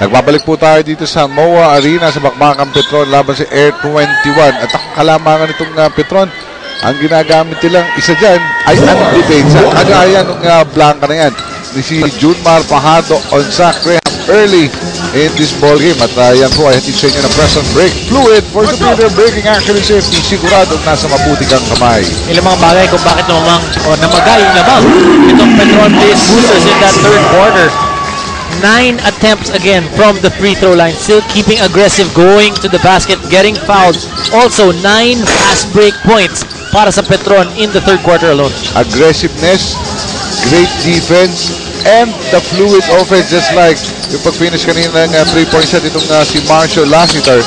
Nagbabalik po tayo dito sa MOA Arena sa Bakbakan Petron laban sa Air 21. At ang kalamangan nitong Petron, ang ginagamit nilang isa dyan ay anong depensa. Kagaya nung Blanca na yan. Ni si Junmar Fajardo on sack Graham early in this ball game. At yan po ay hatid sa inyo ng press and break. Fluid for superior breaking action and safety. Siguradong nasa mabuti kang kamay. Ilang mga bagay kung bakit namamang o namaga yung lamang itong Petron base boosters in that third quarter. 9 attempts again from the free throw line, still keeping aggressive, going to the basket, getting fouled. Also 9 fast break points para sa Petron in the third quarter alone. Aggressiveness, great defense, and the fluid offense, just like yung pag-finish kanina ng 3-point shot itong si Marshall Lassiter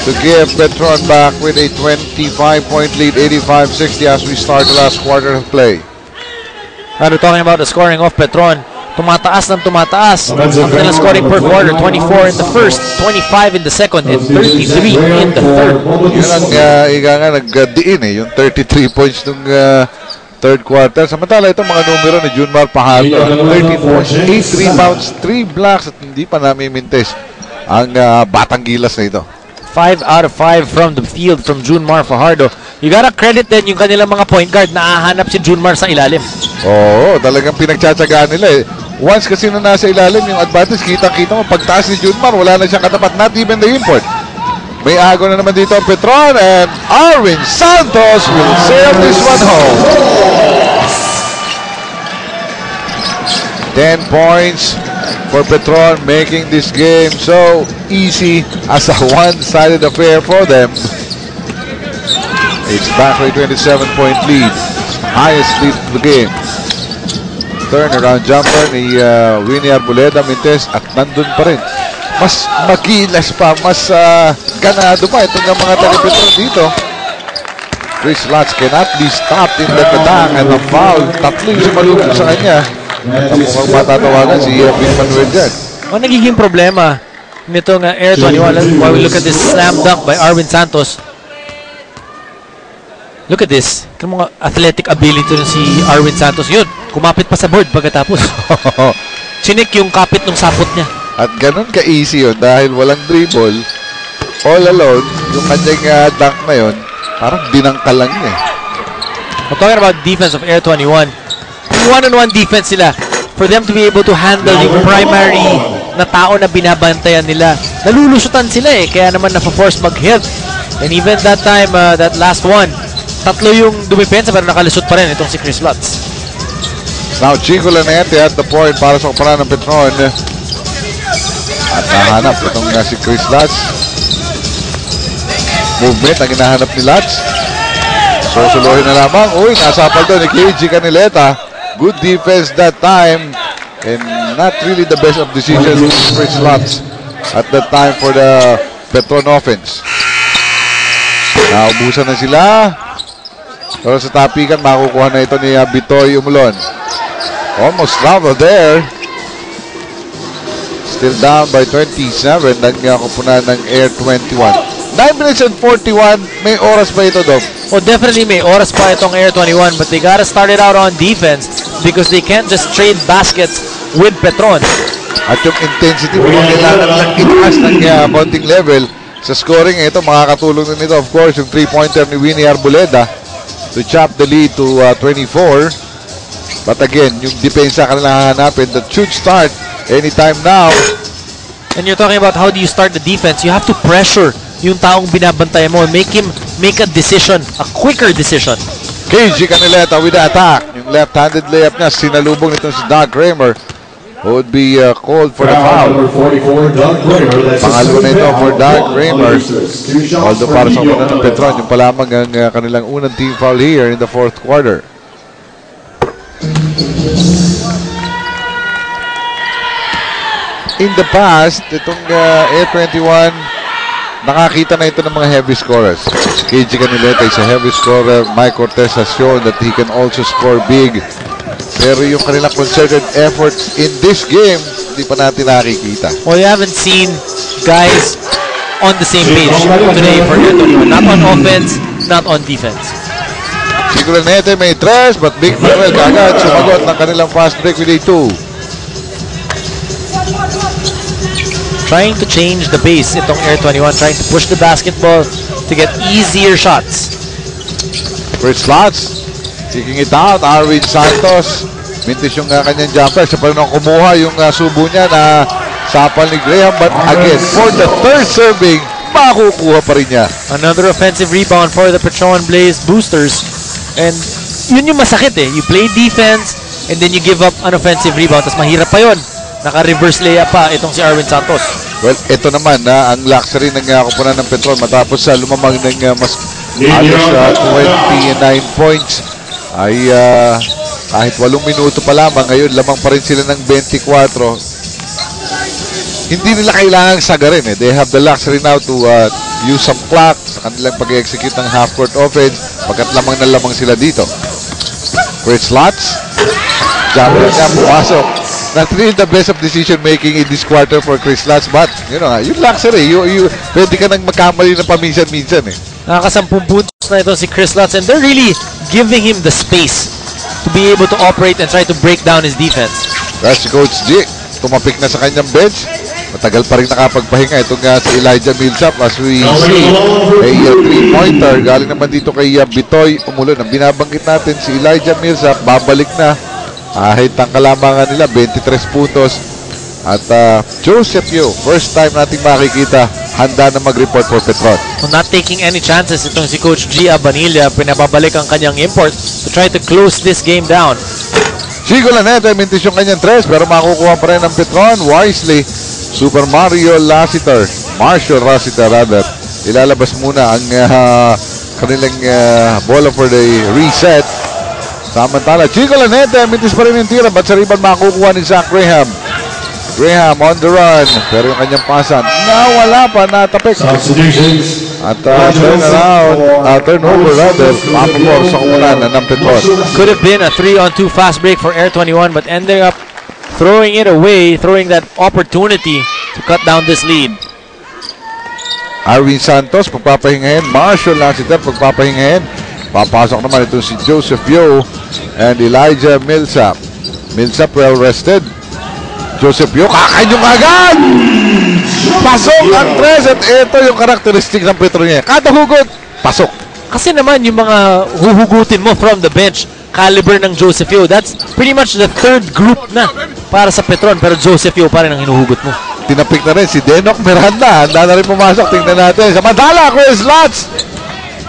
to give Petron back with a 25-point lead, 85-60 as we start the last quarter of play. And we're talking about the scoring of Petron. Tumataas ng tumataas ang kanilang scoring per quarter. 24 in the first, 25 in the second, and 33 in the third. Yun ang nagdiin yung 33 points nung third quarter. Samantala itong mga numero ni Junmar Fajardo, 13 points, 8 rebounds, 3 blocks, at hindi pa namimintes ang batang gilas na ito. 5 out of 5 from the field from Junmar Fajardo. You gotta credit din yung kanilang mga point guard na hahanap si Junmar sa ilalim. Oo, talagang pinagtsatsagaan nila eh. Once kasi na nasa ilalim yung advantage, kitang-kita mo, pagtaas ni Junmar, wala na siyang katapat, not even the import. May ago na naman dito ang Petron, and Arvin Santos will sail this one home. 10 points for Petron, making this game so easy as a one-sided affair for them. It's back to a 27-point lead, highest lead of the game. Turnaround jumper ni Winnie Arboleda Mintes, at nandun pa rin. Mas magilas pa, mas ganado pa itong mga taga-Petron dito. Chris Lutz cannot be stopped in the attack, and the foul, tatlo yung sumalubog sa kanya. At mukhang matatawagan si Pin Manuel dyan. Ang nagiging problema nitong Air 21, while we look at this slam dunk by Arvin Santos. Look at this. Kung mga athletic ability na si Arvin Santos. Yun, kumapit pa sa board pagkatapos. Chinik yung kapit ng sapot niya. At ganun ka-easy yun dahil walang dribble. All alone, yung kanyang dunk na yun, parang binangka lang niya. We're talking about defense of Air 21. One-on-one defense sila. For them to be able to handle yung primary na tao na binabantayan nila. Nalulusutan sila eh. Kaya naman nafa-force mag-hit. And even that time, that last one, tatlo yung dumipensa pero nakalisot pa rin itong si Chris Lutz. Now Chico Lanete at the point para sa kumparan ng Petron. At nahanap itong si Chris Lutz. Movement ang hinahanap ni Lutz. So suluhin na lamang. Uy, nasapal doon ni KG Canileta. Good defense that time. And not really the best of decisions for Chris Lutz at that time for the Petron offense. Naubusan na sila. Pero sa tapikan, makukuha na ito ni Bitoy Umulon. Almost level there. Still down by 27. Nagkakupunan ng Air 21. 9 minutes and 41. May oras pa ito, Dom? Oh, definitely may oras pa itong Air 21. But they gotta start it out on defense because they can't just trade baskets with Petron. At yung intensity mo kailangan lang itaas ng konting level sa scoring. Ito, makakatulong din ito, of course, yung 3-pointer ni Winnie Arboleda to chop the lead to 24. But again, yung depensa kanilang hahanapin that should start anytime now. And you're talking about how do you start the defense. You have to pressure yung taong binabantayan mo and make him make a decision, a quicker decision. KG Canileta with the attack. Yung left-handed layup niya, sinalubong nito si Doug Kramer, who would be called for the foul. Pangalawa na ito for Doug Kramer. Although para sa una ng Petron, yung palamang ang kanilang unang team foul here in the fourth quarter. In the past, itong Air 21, nakakita na ito ng mga heavy scorers. KG Canileta is a heavy scorer. Mike Cortez has shown that he can also score big. Pero yung kanilang concerted efforts in this game, hindi pa natin nakikita. Well, you haven't seen guys on the same page today for Air 21. Not on offense, not on defense. Chico Lanete may tres, but Big Manuel kagad sumagot ng kanilang fast break with a 2. trying to change the pace itong Air 21, trying to push the basketball to get easier shots. First slots, kicking it out, Arwin Santos. Mintis yung kanyang jumper. Siya pa rin ang kumuha yung subo niya na sapal ni Graham. But again, for the third serving, makukuha pa rin niya. Another offensive rebound for the Petron Blaze Boosters. And yun yung masakit eh. You play defense and then you give up an offensive rebound. Tapos mahirap pa yun. Naka-reverse layup pa itong si Arwin Santos. Well, ito naman ang luxury ng kupunan ng Petron matapos sa lumamang ng mas alos 29 points ay kahit 8 minuto pa lamang, ngayon lamang pa rin sila ng 24. Hindi nila kailangang sagarin eh. They have the luxury now to use some clock sa kanilang pag-execute ng half-court offense pagkat lamang na lamang sila dito. First slots, jumper niya, pumasok. Not really the best of decision making in this quarter for Chris Lutz, but you know, yung luxury, pwede ka nang magkamali na paminsan-minsan eh. Nakaka-10 puntos na ito si Chris Lutz and they're really giving him the space to be able to operate and try to break down his defense. That's Coach G. Tumapik na sa kanyang bench. Matagal pa rin nakapagpahinga itong si Elijah Millsap as we see a 3-pointer. Galing naman dito kay Bitoy Umulon. Ang binabanggit natin si Elijah Millsap, babalik na. Kahit ang kalamangan nila, 23 puntos. At Joseph Yo, first time nating makikita, handa na mag-report for Petron. Well, not taking any chances itong si Coach G. Abanilla, pinababalik ang kanyang import to try to close this game down. Chico Lanete, mintis yung kanyang tres, pero makukuha pa rin ng Petron. Wisely, Super Marshall Lassiter, rather. Ilalabas muna ang kanilang bola for the reset. Samantala, Chico Lanete, mintis pa rin yung tira, but sa rebound makukuha ni Zach Graham. Graham on the run, pero yung kanyang pasan, nawala pa, natapik. At turnover rather, papapor sa kumunan ng Petron. Could have been a 3-on-2 fast break for Air 21, but ended up throwing it away, throwing that opportunity to cut down this lead. Arwin Santos, pagpapahingahin. Marshall Lassiter, pagpapahingahin. Papasok naman ito si Joseph Yo and Elijah Millsap. Millsap well rested. Joseph Yo, kakanyong agad! Pasok ang tres at ito yung karakteristik ng Petron niya. Kada hugot, pasok. Kasi naman yung mga huhugutin mo from the bench, caliber ng Joseph Yo, that's pretty much the third group na para sa Petron, pero Joseph Yo pa rin ang hinuhugot mo. Tinapik na rin si Denok Miranda. Handa na rin pumasok. Tingnan natin. Samantala, Chris Lutz.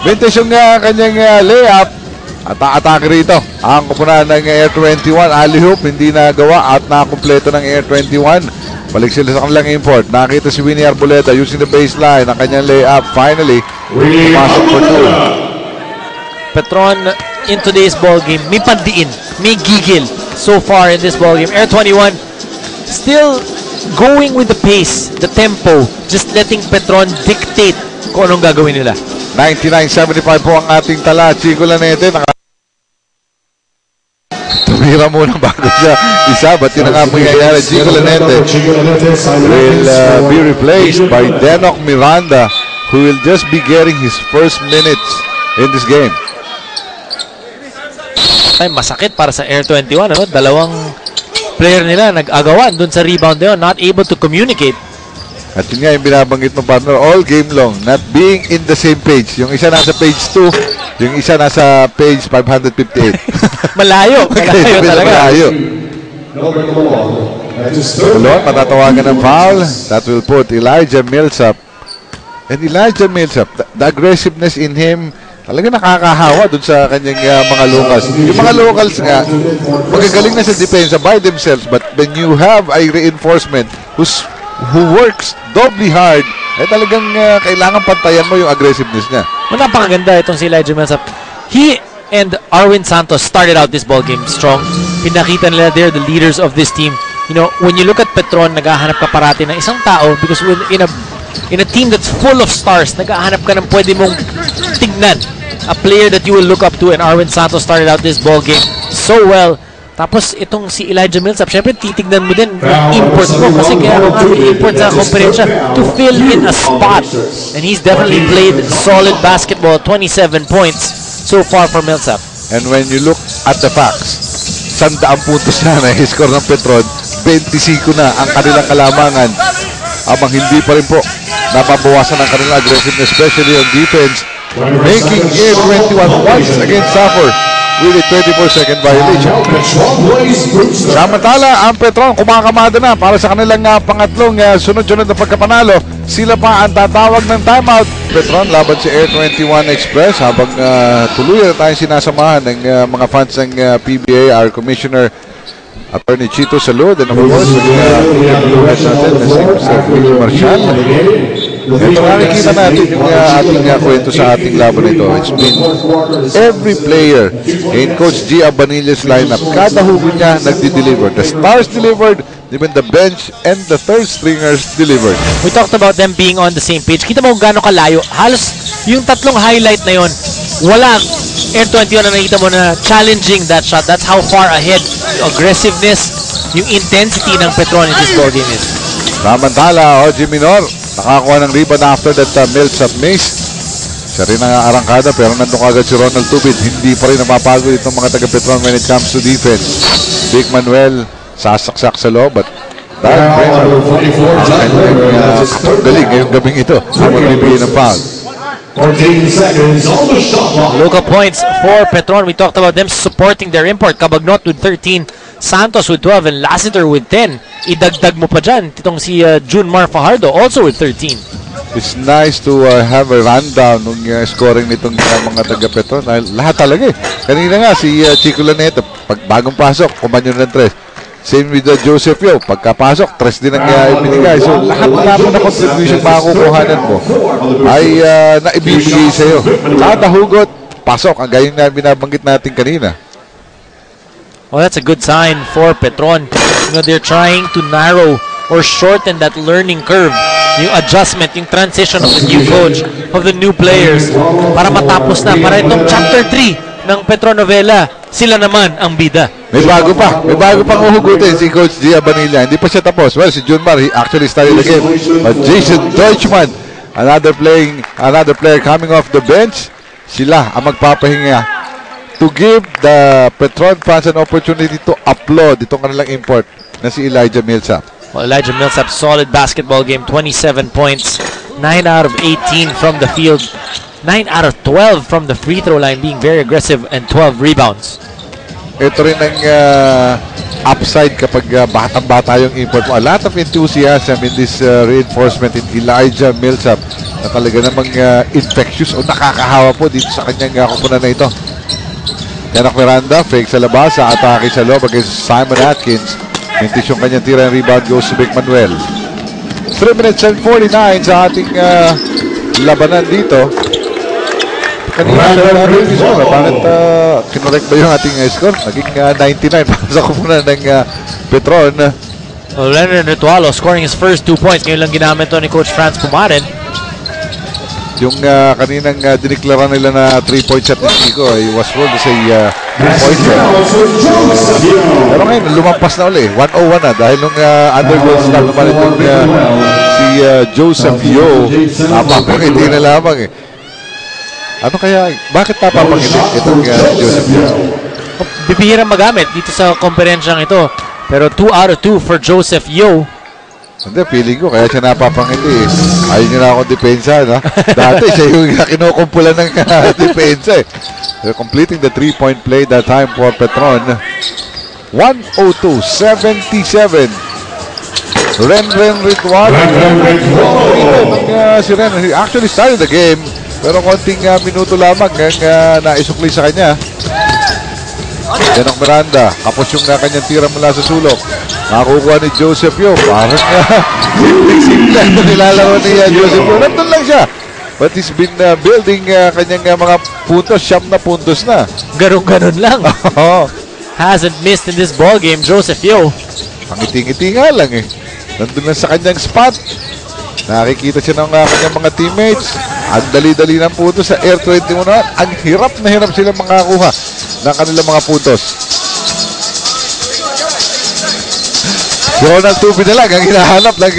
Vintage yung kanyang layup. At atake rito. Ang kupunan ng Air 21. Alley-hoop. Hindi nagawa at nakumpleto ng Air 21. Balik sila sa kanilang import. Nakita si Winnie Arboleda using the baseline. Ang kanyang layup. Finally, pumasok for two. Petron in today's ball game, may pandiin, may gigil so far in this ball game. Air 21 still going with the pace, the tempo, just letting Petron dictate kung anong gagawin nila. 99.75 po ang ating tala. Chico Lanete. Tumira muna bago siya isa. Ba't yun ang mangyayari? Chico Lanete will be replaced by Denok Miranda, who will just be getting his first minutes in this game. Ay, masakit para sa Air 21. Ano? Dalawang player nila nag-agawan dun sa rebound na yun, not able to communicate. At yun nga yung binabanggit mo, partner, all game long, not being in the same page. Yung isa nasa page 2, yung isa nasa page 558. Malayo talaga. Malayo. Ulon, matatawagan ng foul. That will put Elijah Millsap. And Elijah Millsap, the aggressiveness in him, talaga nakakahawa dun sa kanyang mga locals. Yung mga locals nga, magagaling na sa depensa by themselves, but when you have a reinforcement who works doubly hard, eh talagang kailangan pantayan mo yung aggressiveness niya. Napakaganda itong si Elijah Millsap. He and Arwin Santos started out this ball game strong. Pinakita nila they're the leaders of this team. You know, when you look at Petron, naghahanap ka parati ng isang tao because in a team that's full of stars, naghahanap ka ng pwede mong tignan. A player that you will look up to, and Arwin Santos started out this ball game so well. Tapos itong si Elijah Millsap, syempre titignan mo din yung import mo kasi kaya import sa komperensya to fill in a spot. And he's definitely played solid basketball, 27 points so far for Millsap. And when you look at the facts, 100 puntos na i-score ng Petron, 25 na ang kanilang kalamangan. habang hindi pa rin po nababawasan ang kanilang aggressiveness, especially on defense, making it 21 points against Safford with a 24-second violation. Samantala, ang Petron kumakamada na para sa kanilang pangatlong sunod-sunod na pagkapanalo. Sila pa ang tatawag ng timeout. Petron laban si Air 21 Express habang tuluyan na tayong sinasamahan ng mga fans ng PBA, our Commissioner Attorney Chito Salud, and of course natin na si Mr. Ricky Marshall. Ito nakikita natin yung ating kwento sa ating laban ito. It's been every player in Coach G. Abanilla's lineup, kada hugot niya nagdi-deliver. The stars delivered, even the bench and the third stringers delivered. We talked about them being on the same page. Kita mo kung gaano kalayo. Halos yung tatlong highlight na yon, wala Air 21 na nakita mo na challenging that shot. That's how far ahead yung aggressiveness, yung intensity ng Petron in this ball game is. Samantala, OG Minor nakakuha ng rebound after that Millsap miss. Siya rin ang arangkada pero nandun agad si Ronald Tubid. Hindi pa rin napapagod itong mga taga-Petron when it comes to defense. Vic Manuel sasaksak sa loob at dahil galing ngayong gabing ito ang magbibigay ng foul. 14 seconds on the shot clock. Local points for Petron. We talked about them supporting their import. Cabagnot with 13, Santos with 12, and Lassiter with 10. Idagdag mo pa dyan. Itong si June Mar Fajardo also with 13. It's nice to have a rundown ng scoring nitong mga taga-Petron. Lahat talaga eh. Kanina nga si Chico Laneta, pag bagong pasok, kumanyo ng 3. Same with Joseph Yo, pagkapasok, 3 din ang ibinigay. So lahat na contribution makukuhanan mo ay naibibigay sa iyo. Kada hugot, pasok. Ang gayon na binabanggit natin kanina. Well, that's a good sign for Petron. You know, they're trying to narrow or shorten that learning curve. Yung adjustment, yung transition of the new coach, of the new players, para matapos na. Para itong chapter 3 ng Petron Novela, sila naman ang bida. May bago pa. May bago pang uhugutin si Coach G. Abanilla. Hindi pa siya tapos. Well, si Junmar, he actually started the game. But Jason Deutschman, another player coming off the bench, sila ang magpapahinga to give the Petron fans an opportunity to applaud itong kanilang import na si Elijah Millsap. Well, Elijah Millsap, solid basketball game. 27 points, 9 out of 18 from the field, 9 out of 12 from the free throw line, being very aggressive, and 12 rebounds. Ito rin ang upside kapag batang-bata yung import mo. A lot of enthusiasm in this reinforcement in Elijah Millsap na talaga namang infectious o nakakahawa po dito sa kanyang kupunan na ito. Yannick Miranda, fake sa labas, sa atake sa loob against Simon Atkins. Mintis yung kanyang tira ng rebound goes to Vic Manuel. 3 minutes and 49 sa ating labanan dito. Kanina sa natin yung score. Bakit kinorek ba yung ating score? Naging 99 para sa kupunan ng Petron. Well, Leonard Ritualo scoring his first 2 points. Ngayon lang ginamit to ni Coach Franz Pumaren. Yung kaninang diniklara nila na 3-point shot ni Chico ay was ruled as a 3-point shot. Pero ngayon, lumampas na uli. 101 na dahil nung undergoal stop naman itong si Joseph Yo. Napapangiti na lamang eh. Ano kaya, bakit napapangiti itong Joseph Yo? Bibihirang magamit dito sa komperensyang ito. Pero 2 out of 2 for Joseph Yo. Hindi, feeling ko kaya siya napapangiti eh. Ayaw niyo na akong depensa, no? Dati siya yung kinukumpulan ng depensa eh. They're completing the 3-point play that time for Petron. 102-77. Ren Ritual. Si Ren, he actually started the game. Pero konting minuto lamang naisukli sa kanya. Yannick Miranda, kapos yung kanyang tira mula sa sulok. Nakukuha ni Joseph Yo. Parang simple na nilalaro ni Joseph Yo. Nandun lang siya. But he's been building kanyang mga puntos. 7 na puntos na. Ganun lang. Hasn't missed in this ball game, Joseph Yo. Pangiti-ngiti nga lang eh. Nandun lang sa kanyang spot. Nakikita siya ng kanyang mga teammates. Ang dali-dali ng puntos sa Air 21. Ang hirap na hirap silang makakuha ng kanilang mga puntos. Si Ronald Tubid na lang ang hinahanap ng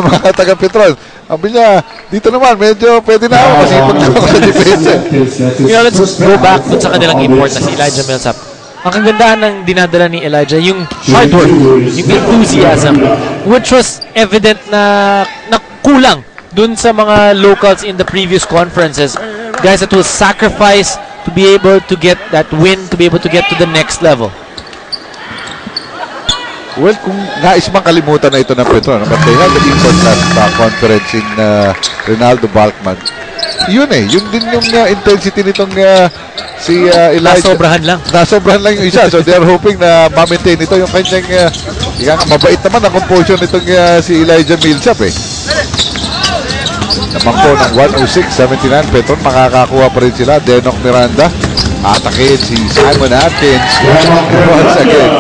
mga taga-Petron. Sabi niya, dito naman, medyo pwede na ako masipag na ako sa defense. You know, let's go back dun sa kanilang import na si Elijah Millsap. ang kagandahan ng dinadala ni Elijah, yung hard work, yung enthusiasm, which was evident na kulang dun sa mga locals in the previous conferences. Guys that will sacrifice to be able to get that win, to be able to get to the next level. Well, kung nais mang kalimutan na ito ng Petron, but they had the import last conference in Ronaldo Balkman. Yun yun din yung intensity nitong si Elijah. Nasobrahan lang. Nasobrahan lang yung isa. So they are hoping na ma-maintain ito yung kanyang mabait naman ang composure nitong si Elijah Millsap Namangko ng 106-79. Petron makakakuha pa rin sila. Denok Miranda. Atakin si Simon Atkins. Once again,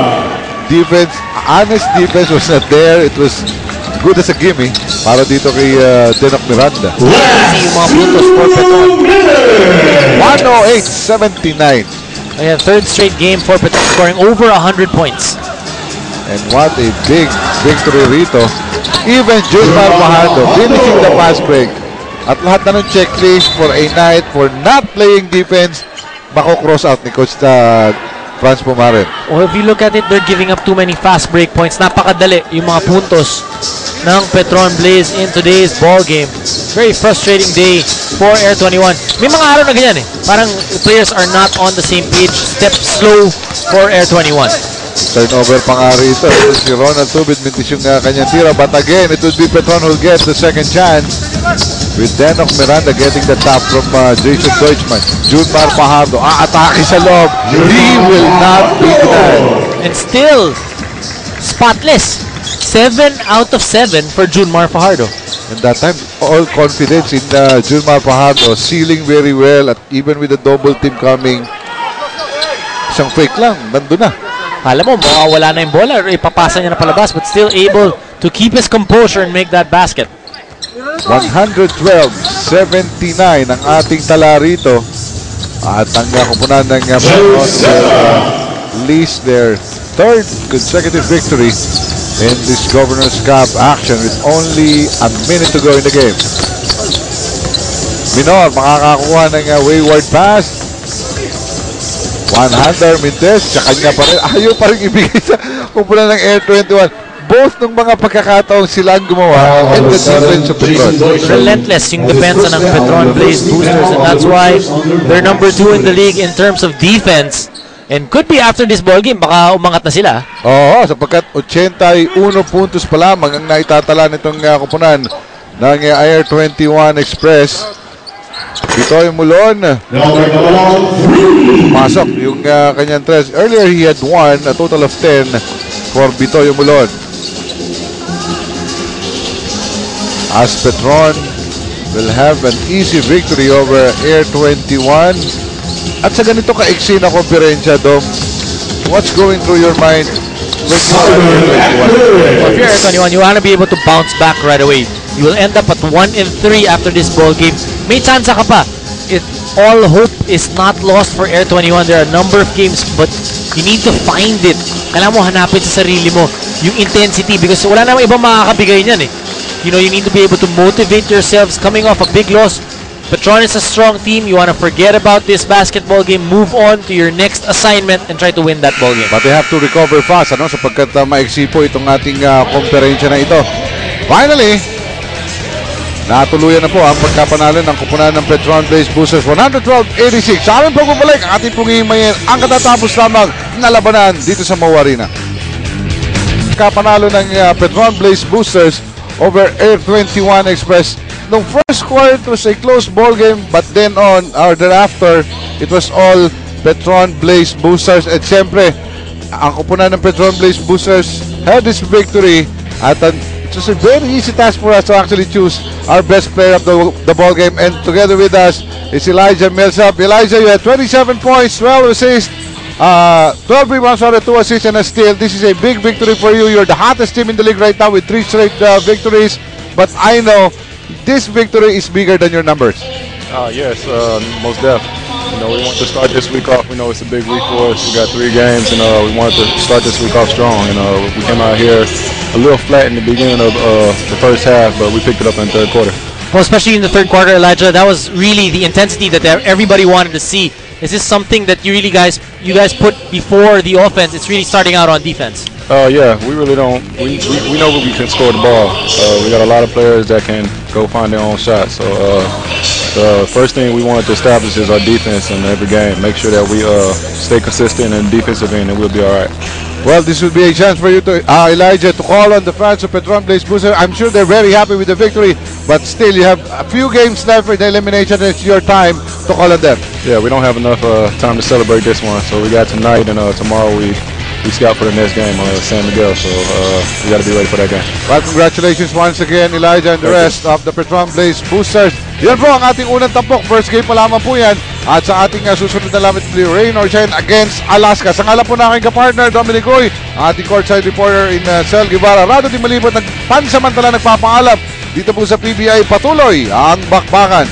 defense, honest defense was not there. It was good as a gimme para dito kay Denok Miranda. Easy yung mga puntos for Petron. 108-79. Ayan, third straight game for Petron, scoring over 100 points. And what a big victory rito. Even Junmar Fajardo finishing the fast break. At lahat na ng checklist for a night for not playing defense, mako-cross out ni Coach Franz Pumaret. Well, if you look at it, they're giving up too many fast break points. Napakadali yung mga puntos ng Petron Blaze in today's ball game. Very frustrating day for Air 21. May mga araw na ganyan Parang players are not on the same page. Step slow for Air 21. Turnover pa nga rito. Si Ronald Tubid mintis yung kanyang tira. But again, it would be Petron who'll get the second chance. With Denok Miranda getting the tap from Jason Deutschmann. Junmar Fajardo. Atake sa loob. He will not be denied. And still, spotless. 7 out of 7 for Junmar Fajardo. And that time, all confidence in Junmar Fajardo. Sealing very well. At even with the double team coming, isang fake lang. Nandun na. Alam mo, mawawala na yung bola or ipapasa niya na palabas, but still able to keep his composure and make that basket. 112-79 ang ating tala rito. At ang kupunan ng least their third consecutive victory in this Governor's Cup action with only a minute to go in the game. Minor makakakuha ng wayward pass. One-hander Mintes, sa kanya pa rin. Ayaw pa rin ibigay sa kupunan ng Air 21. Both ng mga pagkakataong sila ang gumawa and the defense of Petron. Relentless yung depensa ng Petron Blaze Boosters, and that's why they're number 2 in the league in terms of defense. And could be after this ball game, baka umangat na sila. Oo, sapagkat 81 puntos pa lamang ang naitatala nitong kupunan ng Air 21 Express. Bitoy Mulon. Pasok yung kanyang tres. Earlier he had 1, a total of 10 for Bitoy Mulon. As Petron will have an easy victory over Air 21. At sa ganito kaiksi na komperensya, Dom, what's going through your mind when you are Air 21? Well, if you're Air 21, you want to be able to bounce back right away. You will end up at 1-3 after this ball game. May chance ka pa. All hope is not lost for Air 21. There are a number of games, but you need to find it. Kailangan mo hanapin sa sarili mo yung intensity because wala namang ibang makakabigay niyan You know, you need to be able to motivate yourselves coming off a big loss. Petron is a strong team. You want to forget about this basketball game, move on to your next assignment, and try to win that ball game. But they have to recover fast, sapagkat maiksi po itong ating komperensya na ito. Finally, natuluyan na po ang pagkapanalo ng kupunan ng Petron Blaze Boosters 112-86. Sa aming pagbabalik, ang ating pungimayin ang katatapos lamang na labanan dito sa Mau Arena. Kapanalo ng Petron Blaze Boosters over Air 21 Express. The first quarter it was a close ball game, but then on or thereafter it was all Petron Blaze Boosters. At siyempre, ang kupunan ng Petron Blaze Boosters had this victory at it was a very easy task for us to actually choose our best player of the ball game. And together with us is Elijah Millsap. Elijah, you had 27 points, 12 assists, 12 rebounds, 2 assists, and a steal. This is a big victory for you. You're the hottest team in the league right now with 3 straight victories. But I know this victory is bigger than your numbers. Yes, most definitely. You know, we want to start this week off. We know it's a big week for us. We got 3 games, and we wanted to start this week off strong. And we came out here a little flat in the beginning of the first half, but we picked it up in the third quarter. Well, especially in the third quarter, Elijah, that was really the intensity that everybody wanted to see. Is this something that you guys put before the offense? It's really starting out on defense. Yeah, we really don't. We know we can score the ball. We got a lot of players that can go find their own shots. So the first thing we wanted to establish is our defense in every game. Make sure that we stay consistent in the defensive end, and we'll be all right. Well, this will be a chance for you to, Elijah, to call on the fans of Petron Blaze Booster. I'm sure they're very happy with the victory, but still, you have a few games left for the elimination. It's your time to call on them. Yeah, we don't have enough time to celebrate this one, so we got tonight and tomorrow we scout for the next game on San Miguel, so we got to be ready for that game. Well, congratulations once again, Elijah, and the rest of the Petron Blaze Boosters. Yan po ang ating unang tampok. First game pa lamang po yan. At sa ating susunod na lamang, rain or shine against Alaska. Sa ngalan po na aking kapartner, Dominic Roy, ating courtside reporter in Cel Guevara. Rado Di Malibot, pansamantala nagpapaalam dito po sa PBI. Patuloy ang bakbakan.